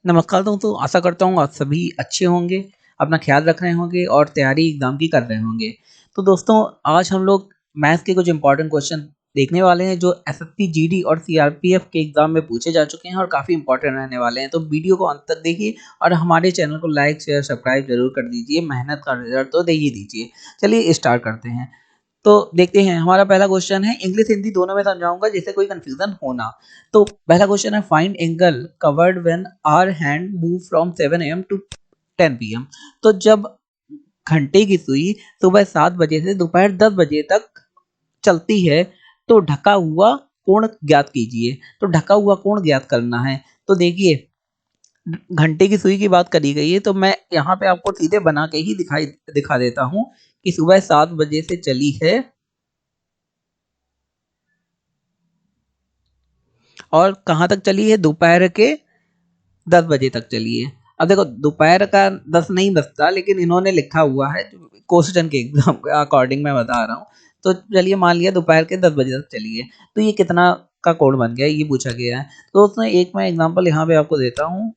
नमस्कार दोस्तों, आशा करता हूँ आप सभी अच्छे होंगे, अपना ख्याल रख रहे होंगे और तैयारी एग्ज़ाम की कर रहे होंगे। तो दोस्तों, आज हम लोग मैथ्स के कुछ इम्पोर्टेंट क्वेश्चन देखने वाले हैं जो एसएससी, जीडी और सीआरपीएफ के एग्ज़ाम में पूछे जा चुके हैं और काफ़ी इम्पोर्टेंट रहने वाले हैं। तो वीडियो को अंत तक देखिए और हमारे चैनल को लाइक, शेयर, सब्सक्राइब ज़रूर कर दीजिए। मेहनत का रिज़ल्ट तो दे ही दीजिए। चलिए स्टार्ट करते हैं। तो देखते हैं, हमारा पहला क्वेश्चन है, इंग्लिश हिंदी दोनों में समझाऊंगा जिससे कोई कंफ्यूजन हो ना। तो पहला क्वेश्चन है, find angle covered when hour hand move from 7 AM to 10 PM। तो जब घंटे की सुई सुबह 7 बजे से दोपहर 10 बजे तक चलती है तो ढका हुआ कोण ज्ञात कीजिए। तो ढका हुआ कोण ज्ञात करना है। तो देखिए, घंटे की सुई की बात करी गई है तो मैं यहाँ पे आपको सीधे बना के ही दिखा देता हूँ कि सुबह 7 बजे से चली है और कहाँ तक चली है, दोपहर के 10 बजे तक चली है। अब देखो, दोपहर का 10 नहीं बजता, लेकिन इन्होंने लिखा हुआ है क्वेश्चन के एग्जाम के अकॉर्डिंग मैं बता रहा हूँ। तो चलिए मान लिया दोपहर के 10 बजे तक चली है, तो ये कितना का कोण बन गया ये पूछा गया है। तो उसमें एक मैं एग्जांपल यहाँ पे आपको देता हूँ।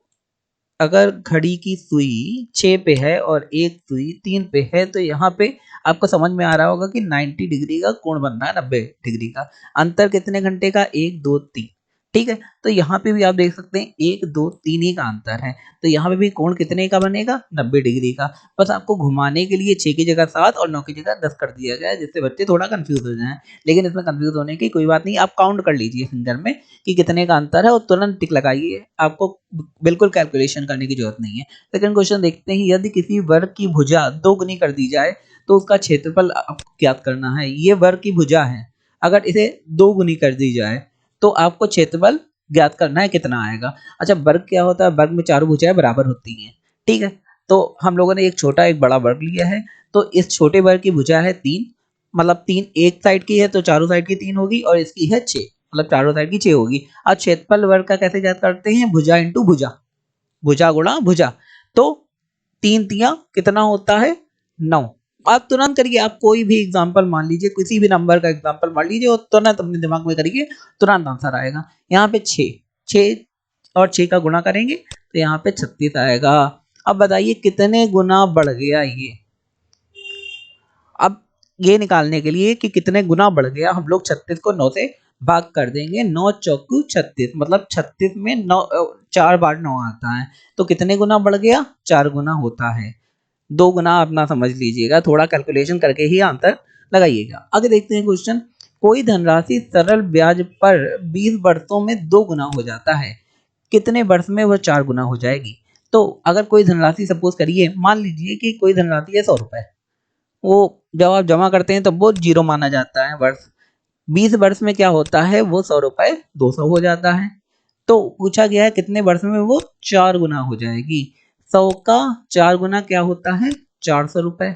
अगर घड़ी की सुई 6 पे है और एक सुई 3 पे है तो यहाँ पे आपको समझ में आ रहा होगा कि 90 डिग्री का कोण बन रहा है, 90 डिग्री का। अंतर कितने घंटे का, 1 2 3। ठीक है, तो यहाँ पे भी आप देख सकते हैं 1 2 3 ही का अंतर है। तो यहाँ पे भी कोण कितने का बनेगा, 90 डिग्री का। बस आपको घुमाने के लिए 6 की जगह 7 और 9 की जगह 10 कर दिया गया है, जिससे बच्चे थोड़ा कंफ्यूज हो जाएं। लेकिन इसमें कंफ्यूज होने की कोई बात नहीं, आप काउंट कर लीजिए फिंगर में कि कितने का अंतर है और तुरंत टिक लगाइए। आपको बिल्कुल कैलकुलेशन करने की जरूरत नहीं है। सेकंड क्वेश्चन देखते हैं, यदि किसी वर्ग की भुजा 2 गुनी कर दी जाए तो उसका क्षेत्रफल आपको ज्ञात करना है। ये वर्ग की भुजा है, अगर इसे 2 गुनी कर दी जाए तो आपको क्षेत्रफल ज्ञात करना है, कितना आएगा। अच्छा, वर्ग क्या होता है, वर्ग में चारों भुजाएं बराबर होती हैं। ठीक है, तो हम लोगों ने एक छोटा एक बड़ा वर्ग लिया है। तो इस छोटे वर्ग की भुजा है 3, मतलब 3 एक साइड की है तो चारों साइड की 3 होगी और इसकी है 6, मतलब चारों साइड की 6 होगी। अब क्षेत्रफल वर्ग का कैसे ज्ञात करते हैं, भुजा इंटू भुजा, भुजा गुणा भुजा। तो 3 तिया कितना होता है, 9। आप तुरंत करिए, आप कोई भी एग्जांपल मान लीजिए, किसी भी नंबर का एग्जांपल मान लीजिए और तुरंत अपने दिमाग में करिए, तुरंत आंसर आएगा। यहाँ पे 6, 6 और 6 का गुणा करेंगे तो यहाँ पे 36 आएगा। अब बताइए कितने गुना बढ़ गया ये। अब ये निकालने के लिए कि कितने गुना बढ़ गया, हम लोग 36 को 9 से भाग कर देंगे। 9 चौकू 36, मतलब 36 में 9 4 बार 9 आता है। तो कितने गुना बढ़ गया, 4 गुना होता है। 2 गुना अपना समझ लीजिएगा, थोड़ा कैलकुलेशन करके ही आंसर लगाइएगा। आगे देखते हैं क्वेश्चन, कोई धनराशि सरल ब्याज पर 20 वर्षों में 2 गुना हो जाता है, कितने वर्ष में वह 4 गुना हो जाएगी। तो अगर कोई धनराशि, सपोज करिए, मान लीजिए कि कोई धनराशि है 100 रुपए, वो जब आप जमा करते हैं तो वो जीरो माना जाता है वर्ष। 20 वर्ष में क्या होता है, वो 100 रुपए 200 हो जाता है। तो पूछा गया है कितने वर्ष में वो 4 गुना हो जाएगी। 100 का 4 गुना क्या होता है, 400 रुपए।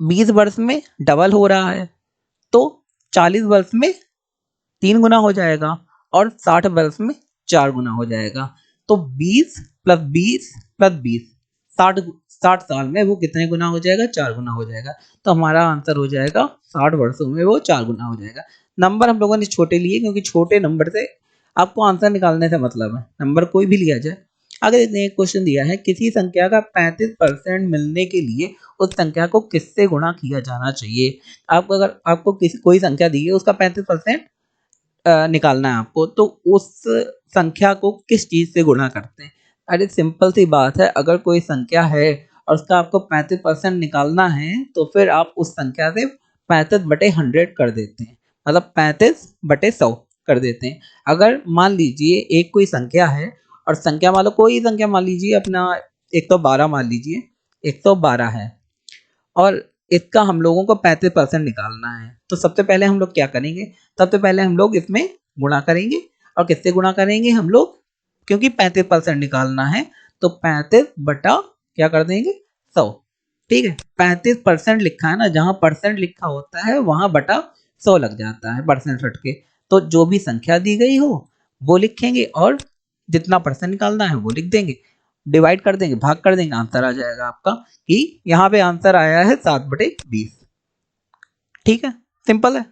20 वर्ष में डबल हो रहा है तो 40 वर्ष में 3 गुना हो जाएगा और 60 वर्ष में 4 गुना हो जाएगा। तो 20 प्लस 20 प्लस 20, 60 60 साल में वो कितने गुना हो जाएगा, 4 गुना हो जाएगा। तो हमारा आंसर हो जाएगा 60 वर्षों में वो 4 गुना हो जाएगा। नंबर हम लोगों ने छोटे लिए क्योंकि छोटे नंबर से आपको आंसर निकालने से मतलब है, नंबर कोई भी लिया जाए। आगे देखते हैं, एक क्वेश्चन दिया है, किसी संख्या का 35% मिलने के लिए उस संख्या को किससे गुणा किया जाना चाहिए। आपको, अगर आपको किसी कोई संख्या दी है उसका 35% निकालना है आपको, तो उस संख्या को किस चीज से गुणा करते हैं। अरे सिंपल सी बात है, अगर कोई संख्या है और उसका आपको 35% निकालना है तो फिर आप उस संख्या से 35/100 कर देते हैं, मतलब 35/100 कर देते हैं। अगर मान लीजिए एक कोई संख्या है और संख्या मान लो, कोई संख्या मान लीजिए अपना 112 मान लीजिए, 112 है और इसका हम लोगों को 35% निकालना है। तो सबसे पहले हम लोग क्या करेंगे, सबसे पहले हम लोग इसमें गुणा करेंगे। और किससे गुणा करेंगे हम लोग, क्योंकि 35% निकालना है तो 35 बटा क्या कर देंगे, 100। ठीक है, 35% लिखा है ना, जहां परसेंट लिखा होता है वहां बटा 100 लग जाता है, परसेंट हट के। तो जो भी संख्या दी गई हो वो लिखेंगे और जितना परसेंट निकालना है वो लिख देंगे, डिवाइड कर देंगे, भाग कर देंगे, आंसर आ जाएगा आपका कि यहाँ पे आंसर आया है 7/20। ठीक है, सिंपल है।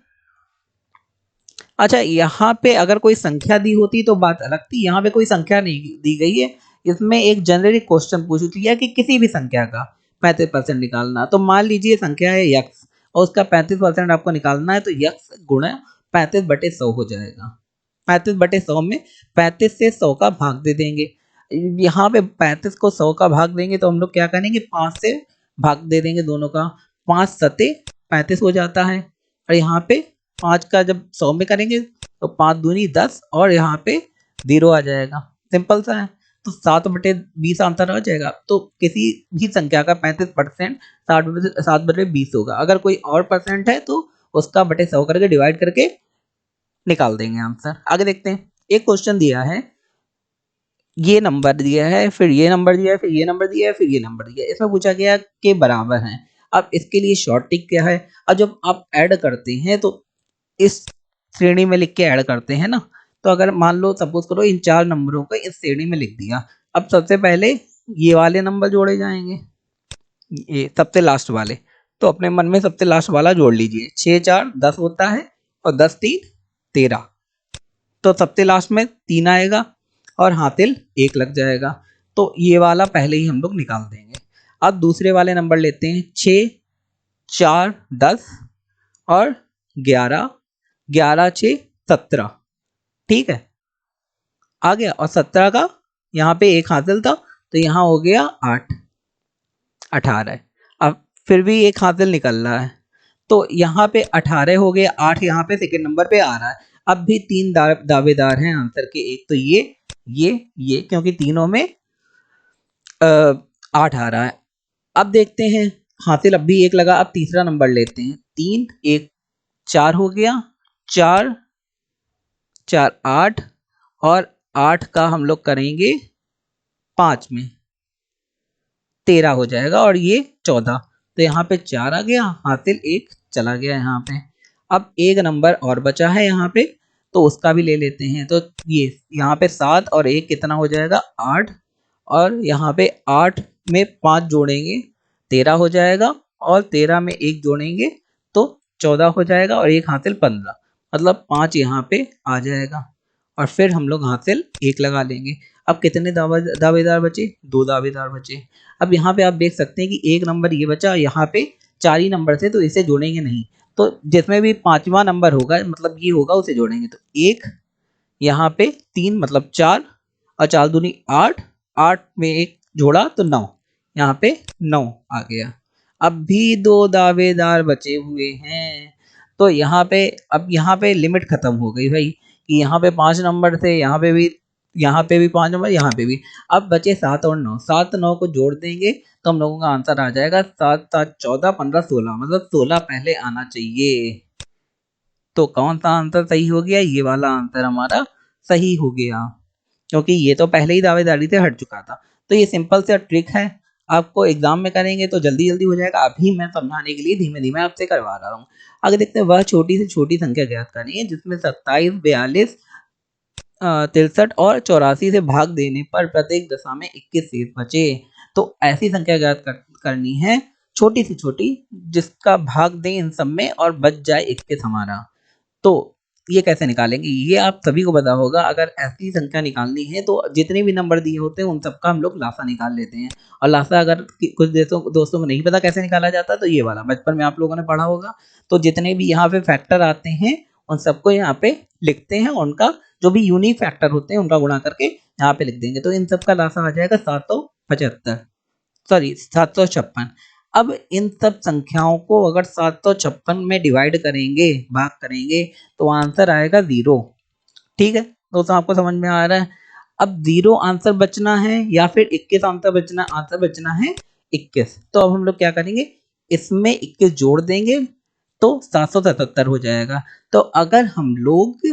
अच्छा, यहाँ पे अगर कोई संख्या दी होती तो बात अलग थी, यहाँ पे कोई संख्या नहीं दी गई है। इसमें एक जेनेरिक क्वेश्चन पूछ लिया कि किसी भी संख्या का 35% निकालना। तो मान लीजिए संख्या है यक्स और उसका 35% आपको निकालना है, तो यक्स गुणा 35/100 हो जाएगा। 35/100 में 35 से 100 का भाग दे देंगे। यहाँ पे 35 को 100 का भाग देंगे तो हम लोग क्या करेंगे, 5 से भाग दे देंगे दोनों का। 5 सते 35 हो जाता है और यहाँ पे 5 का जब 100 में करेंगे तो 5 दूनी 10 और यहाँ पे 0 आ जाएगा। सिंपल सा है। तो 7/20 आंसर आ जाएगा। तो किसी भी संख्या का 35% 7/20 होगा। अगर कोई और परसेंट है तो उसका बटे 100 करके डिवाइड करके निकाल देंगे आंसर। आगे देखते हैं। एक क्वेश्चन दिया है, ये नंबर दिया है, फिर ये नंबर दिया है, फिर ये नंबर दिया है, फिर ये नंबर दिया है। इसमें पूछा गया के बराबर हैं। अब इसके लिए शॉर्ट ट्रिक क्या है, अब जब आप ऐड करते हैं तो इस श्रेणी में लिख के ऐड करते हैं ना। तो अगर मान लो सपोज करो इन 4 नंबरों को इस श्रेणी में लिख दिया। अब सबसे पहले ये वाले नंबर जोड़े जाएंगे, ये सबसे लास्ट वाले। तो अपने मन में सबसे लास्ट वाला जोड़ लीजिए। 6 4 10 होता है और 10 3 13। तो सबसे लास्ट में 3 आएगा और हातिल 1 लग जाएगा। तो ये वाला पहले ही हम लोग निकाल देंगे। अब दूसरे वाले नंबर लेते हैं। 6 4 10 और 11, 11 6 17। ठीक है, आ गया। और 17 का यहाँ पे 1 हासिल था तो यहाँ हो गया 8, 18। अब फिर भी 1 हासिल निकल रहा है तो यहाँ पे 18 हो गया। 8 यहाँ पे सेकंड नंबर पे आ रहा है। अब भी 3 दावेदार हैं आंसर के। एक तो ये क्योंकि तीनों में 8 आ रहा है। अब देखते हैं, हासिल अब भी 1 लगा। अब तीसरा नंबर लेते हैं। 3 1 4 हो गया। 4 4 8 और 8 का हम लोग करेंगे 5 में 13 हो जाएगा और ये 14। तो यहाँ पे 4 आ गया, हासिल 1 चला गया यहाँ पे। अब एक नंबर और बचा है यहाँ पे तो उसका भी ले लेते हैं। तो ये यहाँ पे 7 और 1 कितना हो जाएगा, 8। और यहाँ पे 8 में 5 जोड़ेंगे 13 हो जाएगा और 13 में 1 जोड़ेंगे तो 14 हो जाएगा और 1 हासिल 15। मतलब 5 यहाँ पे आ जाएगा और फिर हम लोग हासिल 1 लगा लेंगे। अब कितने दावेदार बचे, 2 दावेदार बचे। अब यहाँ पे आप देख सकते हैं कि एक नंबर ये बचा, यहाँ पे 4 ही नंबर थे तो इसे जोड़ेंगे नहीं। तो जिसमें भी 5वां नंबर होगा मतलब ये होगा उसे जोड़ेंगे। तो 1 यहाँ पे 3 मतलब 4 और 4 दूनी 8, 8 में 1 जोड़ा तो 9, यहाँ पे 9 आ गया। अब भी 2 दावेदार बचे हुए हैं। तो यहाँ पे लिमिट खत्म हो गई भाई कि यहाँ पे 5 नंबर थे, यहाँ पे भी 5 नंबर, यहाँ पे भी। अब बचे 7 और 9। 7 9 को जोड़ देंगे तो हम लोगों का आंसर आ जाएगा 7 7 14 15 16। मतलब 16 पहले आना चाहिए। तो कौन सा आंसर सही हो गया, ये वाला आंसर हमारा सही हो गया क्योंकि ये तो पहले ही दावेदारी से हट चुका था। तो ये सिंपल सा ट्रिक है, आपको एग्जाम में करेंगे तो जल्दी जल्दी हो जाएगा। अभी मैं समझाने के लिए धीमे धीमे आपसे करवा रहा हूँ। आगे देखते हैं, वह छोटी से छोटी संख्या ज्ञात करनी है जिसमें 27 42 63 और 84 से भाग देने पर प्रत्येक दशा में 21 शेष बचे। तो ऐसी संख्या ज्ञात करनी है छोटी से छोटी जिसका भाग दें इन सब में और बच जाए 21 हमारा। तो ये कैसे निकालेंगे, ये आप सभी को पता होगा। अगर ऐसी संख्या निकालनी है तो जितने भी नंबर दिए होते हैं उन सबका हम लोग लासा निकाल लेते हैं। और लासा अगर कुछ दोस्तों को नहीं पता कैसे निकाला जाता तो ये वाला बचपन में आप लोगों ने पढ़ा होगा। तो जितने भी यहाँ पे फैक्टर आते हैं उन सबको यहाँ पे लिखते हैं, उनका जो भी यूनिक फैक्टर होते हैं उनका गुणा करके यहाँ पे लिख देंगे। तो इन सबका लासा आ जाएगा 755, सॉरी 756। अब इन सब संख्याओं को अगर 756 में डिवाइड करेंगे, भाग करेंगे तो आंसर आएगा 0। ठीक है दोस्तों, आपको समझ में आ रहा है। अब 0 आंसर बचना है या फिर 21 आंसर बचना है 21। तो अब हम लोग क्या करेंगे, इसमें 21 जोड़ देंगे तो 777 हो जाएगा। तो अगर हम लोग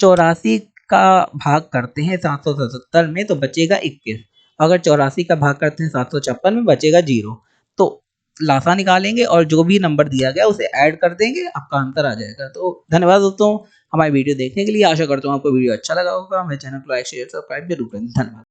84 का भाग करते हैं 777 में तो बचेगा 21। अगर 84 का भाग करते हैं 756 में बचेगा 0। तो लासा निकालेंगे और जो भी नंबर दिया गया उसे ऐड कर देंगे, आपका आंसर आ जाएगा। तो धन्यवाद दोस्तों हमारी वीडियो देखने के लिए। आशा करता हूँ आपको वीडियो अच्छा लगा होगा। मेरे चैनल को लाइक शेयर सब्सक्राइब जरूर करें। धन्यवाद।